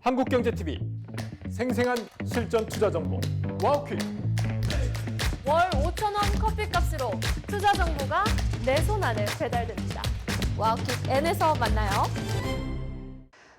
한국경제TV 생생한 실전 투자 정보 와우퀴. 월 5,000원 커피값으로 투자 정보가 내 손 안에 배달됩니다. 와우킥 N에서 만나요.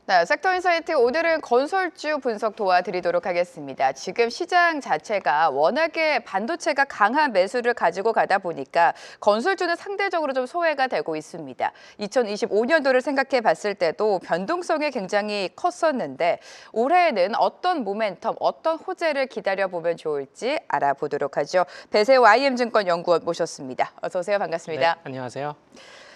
네, 섹터 인사이트 오늘은 건설주 분석 도와드리도록 하겠습니다. 지금 시장 자체가 워낙에 반도체가 강한 매수를 가지고 가다 보니까 건설주는 상대적으로 좀 소외가 되고 있습니다. 2025년도를 생각해 봤을 때도 변동성이 굉장히 컸었는데 올해에는 어떤 모멘텀, 어떤 호재를 기다려보면 좋을지 알아보도록 하죠. 배세호 IM증권 연구원 모셨습니다. 어서 오세요. 반갑습니다. 네, 안녕하세요.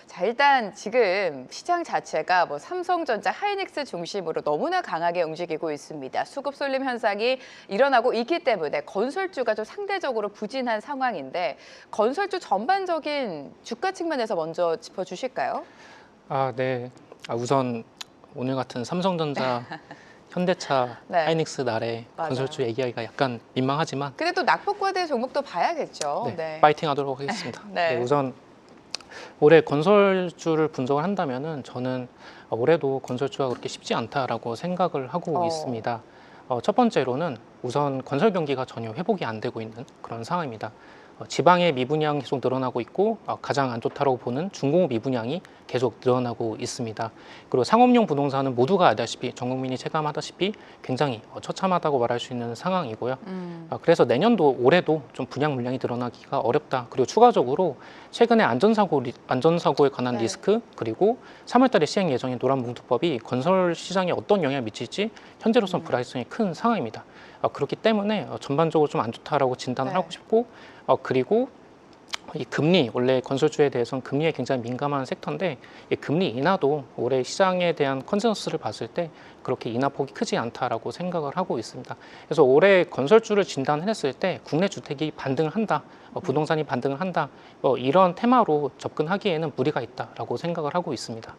자, 일단 지금 시장 자체가 삼성전자, 하이닉스 중심으로 너무나 강하게 움직이고 있습니다. 수급 쏠림 현상이 일어나고 있기 때문에 건설주가 좀 상대적으로 부진한 상황인데 건설주 전반적인 주가 측면에서 먼저 짚어주실까요? 네. 우선 오늘 같은 삼성전자, 현대차, 네. 하이닉스 날에 맞아요. 건설주 얘기하기가 약간 민망하지만 근데 또 낙폭과대 종목도 봐야겠죠. 네, 파이팅 하도록 하겠습니다. 네. 우선 올해 건설주를 분석을 한다면은 저는 올해도 건설주가 그렇게 쉽지 않다라고 생각을 하고 있습니다. 첫 번째로는 우선 건설 경기가 전혀 회복이 안 되고 있는 그런 상황입니다. 지방의 미분양 계속 늘어나고 있고 가장 안 좋다고 보는 중공업 미분양이 계속 늘어나고 있습니다. 그리고 상업용 부동산은 모두가 알다시피 전 국민이 체감하다시피 굉장히 처참하다고 말할 수 있는 상황이고요. 그래서 내년도 올해도 좀 분양 물량이 늘어나기가 어렵다. 그리고 추가적으로 최근에 안전사고에 관한 네. 리스크 그리고 3월달에 시행 예정인 노란봉투법이 건설 시장에 어떤 영향을 미칠지 현재로서는 불확실성이 큰 상황입니다. 그렇기 때문에 전반적으로 좀 안 좋다라고 진단을 네. 하고 싶고 그리고 이 금리, 원래 건설주에 대해서는 금리에 굉장히 민감한 섹터인데 이 금리 인하도 올해 시장에 대한 컨센서스를 봤을 때 그렇게 인하폭이 크지 않다라고 생각을 하고 있습니다. 그래서 올해 건설주를 진단했을 때 국내 주택이 반등을 한다, 부동산이 반등을 한다, 이런 테마로 접근하기에는 무리가 있다라고 생각을 하고 있습니다.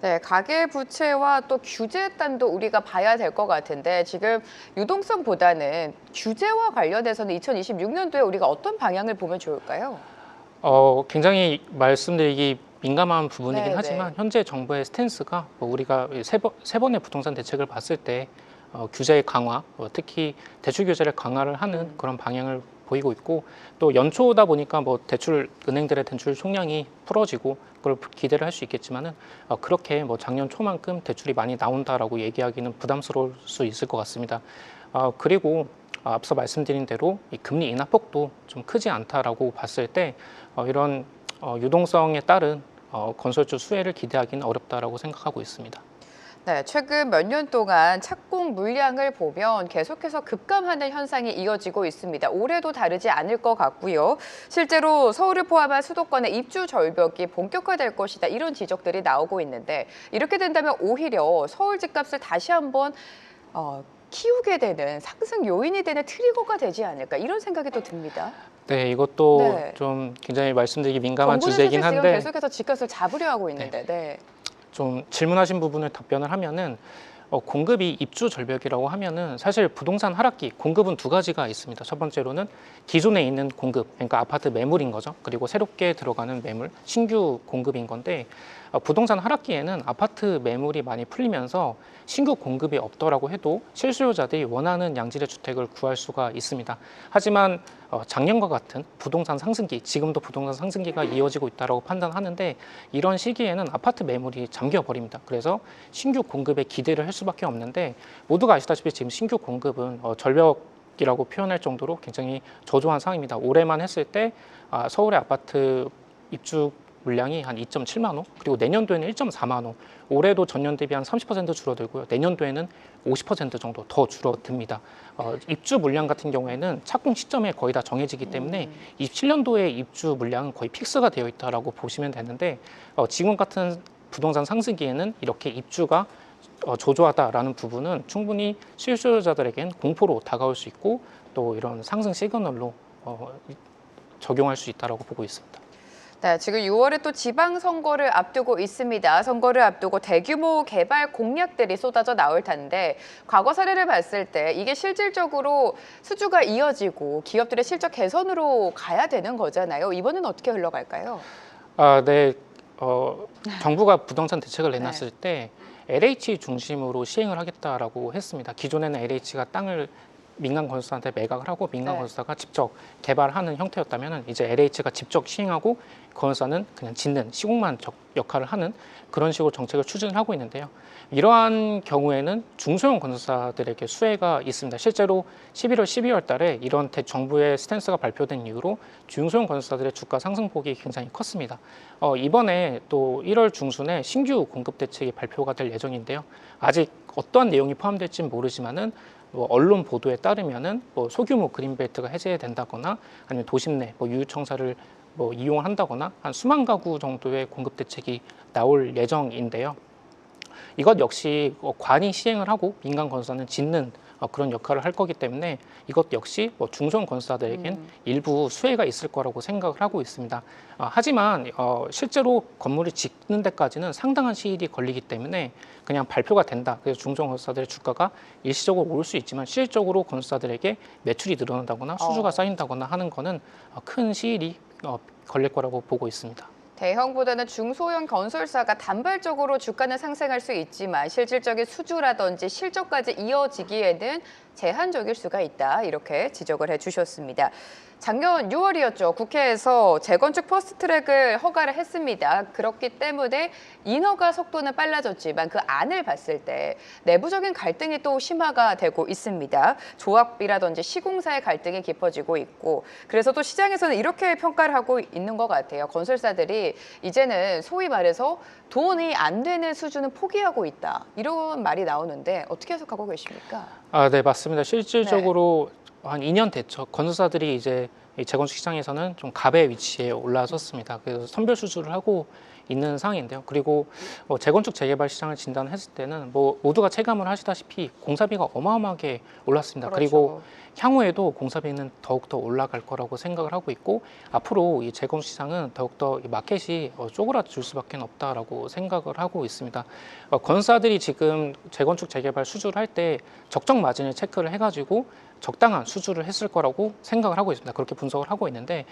네, 가계부채와 또 규제단도 우리가 봐야 될 것 같은데 지금 유동성보다는 규제와 관련해서는 2026년도에 우리가 어떤 방향을 보면 좋을까요? 굉장히 말씀드리기 민감한 부분이긴 네, 하지만 네. 현재 정부의 스탠스가 우리가 세 번의 부동산 대책을 봤을 때 규제 강화, 특히 대출 규제를 강화를 하는 그런 방향을 보이고 있고 또 연초다 보니까 은행들의 대출 총량이 풀어지고 그걸 기대를 할 수 있겠지만은 그렇게 작년 초만큼 대출이 많이 나온다라고 얘기하기는 부담스러울 수 있을 것 같습니다. 그리고 앞서 말씀드린 대로 이 금리 인하폭도 좀 크지 않다라고 봤을 때 이런 유동성에 따른 건설주 수혜를 기대하기는 어렵다라고 생각하고 있습니다. 네, 최근 몇 년 동안 착공 물량을 보면 계속해서 급감하는 현상이 이어지고 있습니다. 올해도 다르지 않을 것 같고요. 실제로 서울을 포함한 수도권의 입주 절벽이 본격화될 것이다. 이런 지적들이 나오고 있는데 이렇게 된다면 오히려 서울 집값을 다시 한번 키우게 되는 상승 요인이 되는 트리거가 되지 않을까 이런 생각이 또 듭니다. 네, 이것도 네. 좀 굉장히 말씀드리기 민감한 정부는 주제이긴 사실 한데 지금 계속해서 집값을 잡으려 하고 있는데 네. 좀 질문하신 부분을 답변을 하면은 공급이 입주 절벽이라고 하면은 사실 부동산 하락기 공급은 두 가지가 있습니다. 첫 번째로는 기존에 있는 공급, 그러니까 아파트 매물인 거죠. 그리고 새롭게 들어가는 매물, 신규 공급인 건데 부동산 하락기에는 아파트 매물이 많이 풀리면서 신규 공급이 없더라고 해도 실수요자들이 원하는 양질의 주택을 구할 수가 있습니다. 하지만 작년과 같은 부동산 상승기, 지금도 부동산 상승기가 이어지고 있다고 판단하는데 이런 시기에는 아파트 매물이 잠겨버립니다. 그래서 신규 공급에 기대를 할 수밖에 없는데 모두가 아시다시피 지금 신규 공급은 절벽이라고 표현할 정도로 굉장히 저조한 상황입니다. 올해만 했을 때 서울의 아파트 입주 물량이 한 2.7만 호, 그리고 내년도에는 1.4만 호, 올해도 전년 대비 한 30% 줄어들고요. 내년도에는 50% 정도 더 줄어듭니다. 입주 물량 같은 경우에는 착공 시점에 거의 다 정해지기 때문에 27년도에 입주 물량은 거의 픽스가 되어 있다라고 보시면 되는데 지금 같은 부동산 상승기에는 이렇게 입주가 저조하다라는 부분은 충분히 실수요자들에겐 공포로 다가올 수 있고 또 이런 상승 시그널로 적용할 수 있다라고 보고 있습니다. 네, 지금 6월에 또 지방선거를 앞두고 있습니다. 선거를 앞두고 대규모 개발 공약들이 쏟아져 나올 텐데 과거 사례를 봤을 때 이게 실질적으로 수주가 이어지고 기업들의 실적 개선으로 가야 되는 거잖아요. 이번엔 어떻게 흘러갈까요? 네. 정부가 부동산 대책을 내놨을 때 LH 중심으로 시행을 하겠다라고 했습니다. 기존에는 LH가 땅을 민간 건설사한테 매각을 하고 민간 네. 건설사가 직접 개발하는 형태였다면 이제 LH가 직접 시행하고 건설사는 그냥 짓는 시공만 역할을 하는 그런 식으로 정책을 추진을 하고 있는데요. 이러한 경우에는 중소형 건설사들에게 수혜가 있습니다. 실제로 11월, 12월 달에 이런 정부의 스탠스가 발표된 이후로 중소형 건설사들의 주가 상승폭이 굉장히 컸습니다. 이번에 또 1월 중순에 신규 공급 대책이 발표가 될 예정인데요. 아직 어떠한 내용이 포함될지는 모르지만은 언론 보도에 따르면은 소규모 그린벨트가 해제된다거나 아니면 도심 내 유유청사를 이용을 한다거나 한 수만 가구 정도의 공급 대책이 나올 예정인데요. 이것 역시 관이 시행을 하고 민간 건설사는 짓는 그런 역할을 할 거기 때문에 이것 역시 중소형 건설사들에겐 일부 수혜가 있을 거라고 생각을 하고 있습니다. 하지만 실제로 건물을 짓는 데까지는 상당한 시일이 걸리기 때문에 그냥 발표가 된다. 그래서 중소형 건설사들의 주가가 일시적으로 오를 수 있지만 실질적으로 건설사들에게 매출이 늘어난다거나 수주가 쌓인다거나 하는 거는 큰 시일이 걸릴 거라고 보고 있습니다. 대형보다는 중소형 건설사가 단발적으로 주가는 상승할 수 있지만 실질적인 수주라든지 실적까지 이어지기에는 제한적일 수가 있다. 이렇게 지적을 해주셨습니다. 작년 6월이었죠. 국회에서 재건축 퍼스트트랙을 허가를 했습니다. 그렇기 때문에 인허가 속도는 빨라졌지만 그 안을 봤을 때 내부적인 갈등이 또 심화가 되고 있습니다. 조합이라든지 시공사의 갈등이 깊어지고 있고 그래서 또 시장에서는 이렇게 평가를 하고 있는 것 같아요. 건설사들이 이제는 소위 말해서 돈이 안 되는 수준은 포기하고 있다. 이런 말이 나오는데 어떻게 해석하고 계십니까? 네, 맞습니다. 실질적으로 한 2년 됐죠. 건설사들이 이제 이 재건축 시장에서는 좀 갑의 위치에 올라섰습니다. 그래서 선별 수주를 하고 있는 상황인데요. 그리고 재건축 재개발 시장을 진단했을 때는 모두가 체감을 하시다시피 공사비가 어마어마하게 올랐습니다. 그렇죠. 그리고 향후에도 공사비는 더욱더 올라갈 거라고 생각을 하고 있고 앞으로 이 재건축 시장은 더욱더 이 마켓이 쪼그라들 수밖에 없다라고 생각을 하고 있습니다. 건설사들이 지금 재건축 재개발 수주를 할 때 적정 마진을 체크를 해가지고 적당한 수주를 했을 거라고 생각을 하고 있습니다. 그렇게 분석을 하고 있는데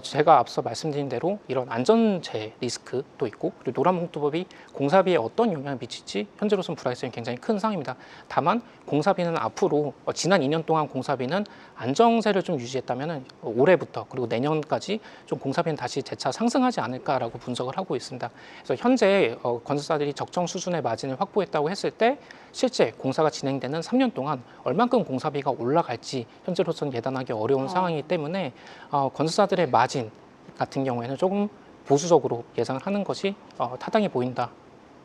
제가 앞서 말씀드린 대로 이런 안전재 리스크도 있고 그리고 노란봉투법이 공사비에 어떤 영향을 미칠지 현재로서는 불확실성이 굉장히 큰 상황입니다. 다만 공사비는 앞으로 지난 2년 동안 공사비는 안정세를 좀 유지했다면 올해부터 그리고 내년까지 좀 공사비는 다시 재차 상승하지 않을까라고 분석을 하고 있습니다. 그래서 현재 건설사들이 적정 수준의 마진을 확보했다고 했을 때 실제 공사가 진행되는 3년 동안 얼만큼 공사비가 올라갈지 현재로서는 예단하기 어려운 상황이기 때문에 건설사들의 마진 같은 경우에는 조금 보수적으로 예상을 하는 것이 타당해 보인다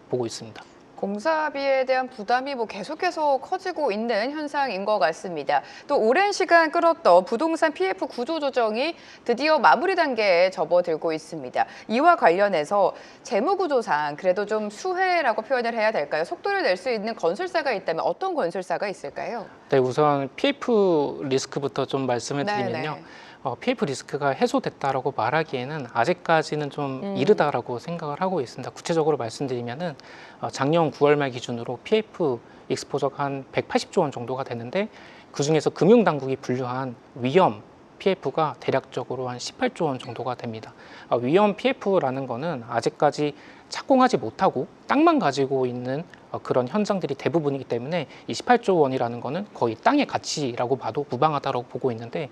보고 있습니다. 공사비에 대한 부담이 계속해서 커지고 있는 현상인 것 같습니다. 또 오랜 시간 끌었던 부동산 PF 구조조정이 드디어 마무리 단계에 접어들고 있습니다. 이와 관련해서 재무구조상 그래도 좀 수혜라고 표현을 해야 될까요? 속도를 낼 수 있는 건설사가 있다면 어떤 건설사가 있을까요? 네, 우선 PF 리스크부터 좀 말씀을 드리면요. 네네. PF 리스크가 해소됐다라고 말하기에는 아직까지는 좀 이르다라고 생각을 하고 있습니다. 구체적으로 말씀드리면은 작년 9월 말 기준으로 PF 익스포저가 한 180조 원 정도가 되는데 그 중에서 금융당국이 분류한 위험 PF가 대략적으로 한 18조 원 정도가 됩니다. 위험 PF라는 거는 아직까지 착공하지 못하고 땅만 가지고 있는 그런 현장들이 대부분이기 때문에 이 18조 원이라는 거는 거의 땅의 가치라고 봐도 무방하다고 보고 있는데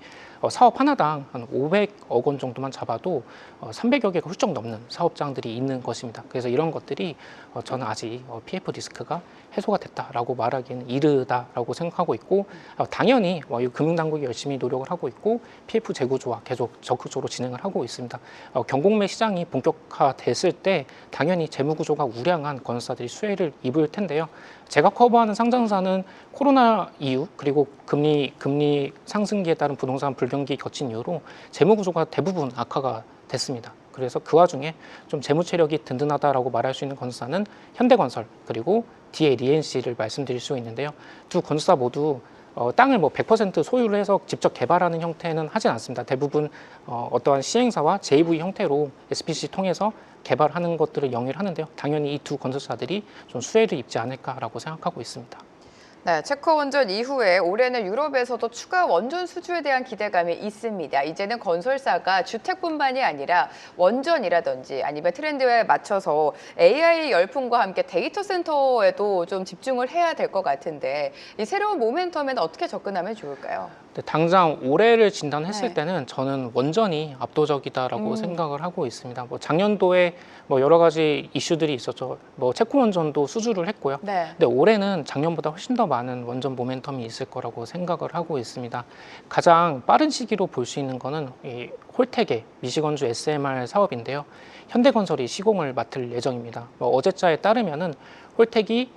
사업 하나당 한 500억 원 정도만 잡아도 300여 개가 훌쩍 넘는 사업장들이 있는 것입니다. 그래서 이런 것들이 저는 아직 PF 리스크가 해소가 됐다라고 말하기는 이르다라고 생각하고 있고 당연히 금융당국이 열심히 노력을 하고 있고 PF 재구조화 계속 적극적으로 진행을 하고 있습니다. 경공매 시장이 본격화됐을 때 당연히 재무구조가 우량한 건설사들이 수혜를 입을 텐데요. 제가 커버하는 상장사는 코로나 이후 그리고 금리 상승기에 따른 부동산 불경기 거친 이후로 재무구조가 대부분 악화가 됐습니다. 그래서 그 와중에 좀 재무 체력이 든든하다라고 말할 수 있는 건설사는 현대건설 그리고 DA 리엔시를 말씀드릴 수 있는데요. 두 건설사 모두 땅을 100% 소유를 해서 직접 개발하는 형태는 하진 않습니다. 대부분 어떠한 시행사와 JV 형태로 SPC 통해서 개발하는 것들을 영위를 하는데요. 당연히 이 두 건설사들이 좀 수혜를 입지 않을까라고 생각하고 있습니다. 네, 체코 원전 이후에 올해는 유럽에서도 추가 원전 수주에 대한 기대감이 있습니다. 이제는 건설사가 주택뿐만이 아니라 원전이라든지 아니면 트렌드에 맞춰서 AI 열풍과 함께 데이터 센터에도 좀 집중을 해야 될 것 같은데 이 새로운 모멘텀에는 어떻게 접근하면 좋을까요? 당장 올해를 진단했을 네. 때는 저는 원전이 압도적이다라고 생각을 하고 있습니다. 뭐 작년도에 뭐 여러 가지 이슈들이 있었죠. 뭐 체코 원전도 수주를 했고요. 네. 근데 올해는 작년보다 훨씬 더 많은 원전 모멘텀이 있을 거라고 생각을 하고 있습니다. 가장 빠른 시기로 볼 수 있는 거는 이 홀텍의 미시건주 SMR 사업인데요. 현대건설이 시공을 맡을 예정입니다. 뭐 어제자에 따르면은 홀텍이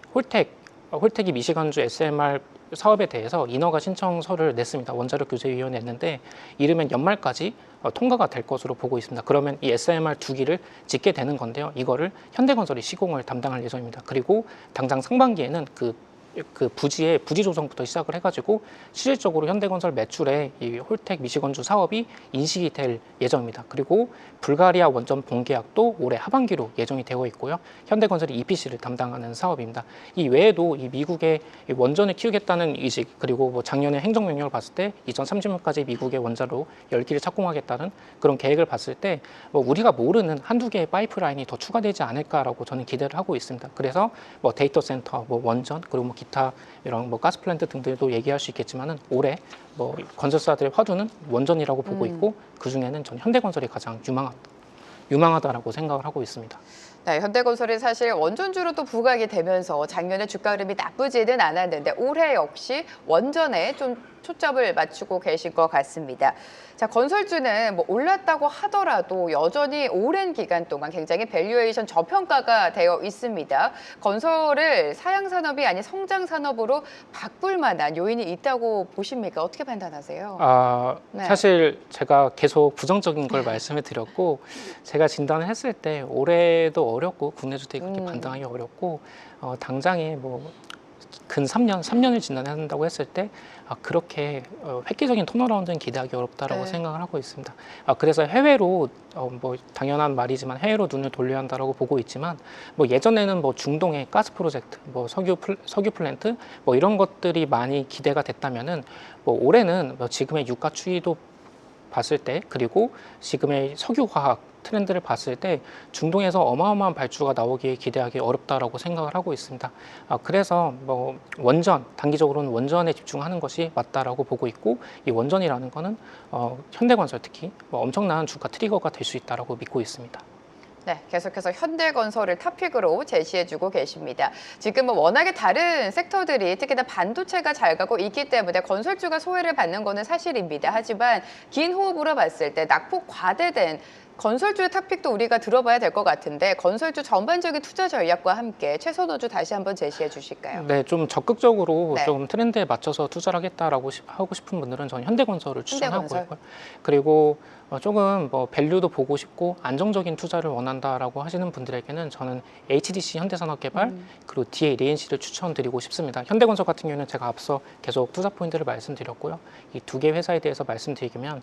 미시건주 SMR 사업에 대해서 인허가 신청서를 냈습니다. 원자력 규제위원회에 냈는데 이르면 연말까지 통과가 될 것으로 보고 있습니다. 그러면 이 SMR 2기를 짓게 되는 건데요. 이거를 현대건설이 시공을 담당할 예정입니다. 그리고 당장 상반기에는 그 부지 조성부터 시작을 해가지고 실질적으로 현대건설 매출에 이 홀텍 미시건주 사업이 인식이 될 예정입니다. 그리고 불가리아 원전 본계약도 올해 하반기로 예정이 되어 있고요. 현대건설이 EPC를 담당하는 사업입니다. 이 외에도 이 미국의 원전을 키우겠다는 의식 그리고 뭐 작년에 행정명령을 봤을 때 2030년까지 미국의 원자로 10기를 착공하겠다는 그런 계획을 봤을 때 뭐 우리가 모르는 한두 개의 파이프라인이 더 추가되지 않을까라고 저는 기대를 하고 있습니다. 그래서 뭐 데이터 센터, 뭐 원전 그리고 뭐 기타 이런 뭐 가스 플랜트 등등도 얘기할 수 있겠지만은 올해 뭐 건설사들의 화두는 원전이라고 보고 있고 그 중에는 전 현대건설이 가장 유망하다라고 생각을 하고 있습니다. 네, 현대건설이 사실 원전주로도 부각이 되면서 작년에 주가 흐름이 나쁘지는 않았는데 올해 역시 원전에 좀 초점을 맞추고 계신 것 같습니다. 자, 건설주는 뭐 올랐다고 하더라도 여전히 오랜 기간 동안 굉장히 밸류에이션 저평가가 되어 있습니다. 건설을 사양산업이 아닌 성장산업으로 바꿀 만한 요인이 있다고 보십니까? 어떻게 판단하세요? 네. 사실 제가 계속 부정적인 걸 말씀을 드렸고 제가 진단을 했을 때 올해도 어렵고 국내 주택이 그렇게 반등하기 어렵고 당장에 뭐 근 3년을 진단한다고 했을 때 그렇게 획기적인 턴어라운드는 기대하기 어렵다라고 생각을 하고 있습니다. 그래서 해외로 뭐 당연한 말이지만 해외로 눈을 돌려야 한다라고 보고 있지만 뭐 예전에는 뭐 중동의 가스 프로젝트, 뭐 석유 플랜트 뭐 이런 것들이 많이 기대가 됐다면은 뭐 올해는 뭐 지금의 유가 추이도 봤을 때 그리고 지금의 석유화학 트렌드를 봤을 때 중동에서 어마어마한 발주가 나오기에 기대하기 어렵다라고 생각을 하고 있습니다. 그래서 뭐 단기적으로는 원전에 집중하는 것이 맞다라고 보고 있고 이 원전이라는 거는 현대건설 특히 뭐 엄청난 주가 트리거가 될 수 있다라고 믿고 있습니다. 네, 계속해서 현대건설을 탑픽으로 제시해주고 계십니다. 지금은 워낙에 다른 섹터들이 특히나 반도체가 잘 가고 있기 때문에 건설주가 소외를 받는 것은 사실입니다. 하지만 긴 호흡으로 봤을 때 낙폭 과대된 건설주의 탑픽도 우리가 들어봐야 될 것 같은데 건설주 전반적인 투자 전략과 함께 최선호주 다시 한번 제시해 주실까요? 네, 좀 적극적으로 좀 트렌드에 맞춰서 투자를 하겠다라고 하고 싶은 분들은 저는 현대건설을 추천하고 있고요. 그리고 조금 뭐 밸류도 보고 싶고 안정적인 투자를 원한다라고 하시는 분들에게는 저는 HDC 현대산업개발 그리고 DA 리엔시를 추천드리고 싶습니다. 현대건설 같은 경우는 제가 앞서 계속 투자 포인트를 말씀드렸고요. 이 두 개 회사에 대해서 말씀드리면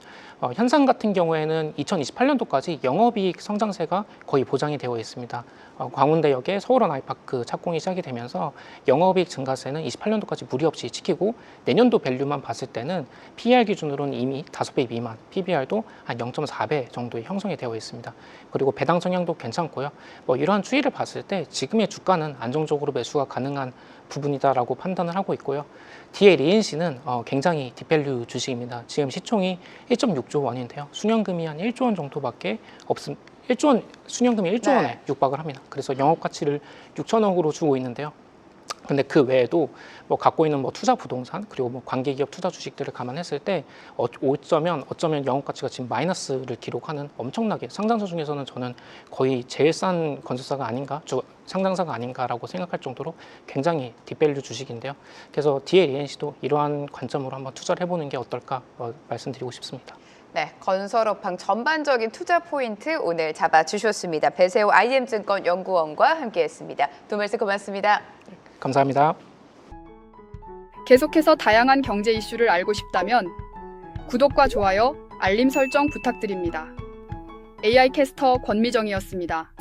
현상 같은 경우에는 2028년도까지 영업이익 성장세가 거의 보장이 되어 있습니다. 광운대역의 서울원 아이파크 착공이 시작이 되면서 영업이익 증가세는 28년도까지 무리 없이 지키고 내년도 밸류만 봤을 때는 PER 기준으로는 이미 5배 미만, PBR도 한 0.4배 정도의 형성이 되어 있습니다. 그리고 배당 성향도 괜찮고요. 뭐 이러한 추이를 봤을 때 지금의 주가는 안정적으로 매수가 가능한 부분이다라고 판단을 하고 있고요. DA 리엔시는 굉장히 딥밸류 주식입니다. 지금 시총이 1.6조 원인데요. 순현금이 한 1조 원 정도밖에 없습니다. 순현금이 1조 원에 육박을 합니다. 그래서 영업 가치를 6천억으로 주고 있는데요. 근데 그 외에도 뭐 갖고 있는 뭐 투자 부동산 그리고 뭐 관계기업 투자 주식들을 감안했을 때 어쩌면 영업 가치가 지금 마이너스를 기록하는 엄청나게 상장사 중에서는 저는 거의 제일 싼 건설사가 아닌가, 상장사가 아닌가라고 생각할 정도로 굉장히 딥밸류 주식인데요. 그래서 DLENC도 이러한 관점으로 한번 투자를 해보는 게 어떨까 말씀드리고 싶습니다. 네, 건설업황 전반적인 투자 포인트 오늘 잡아주셨습니다. 배세호 IM증권 연구원과 함께했습니다. 두 말씀 고맙습니다. 감사합니다. 계속해서 다양한 경제 이슈를 알고 싶다면 구독과 좋아요, 알림 설정 부탁드립니다. AI 캐스터 권미정이었습니다.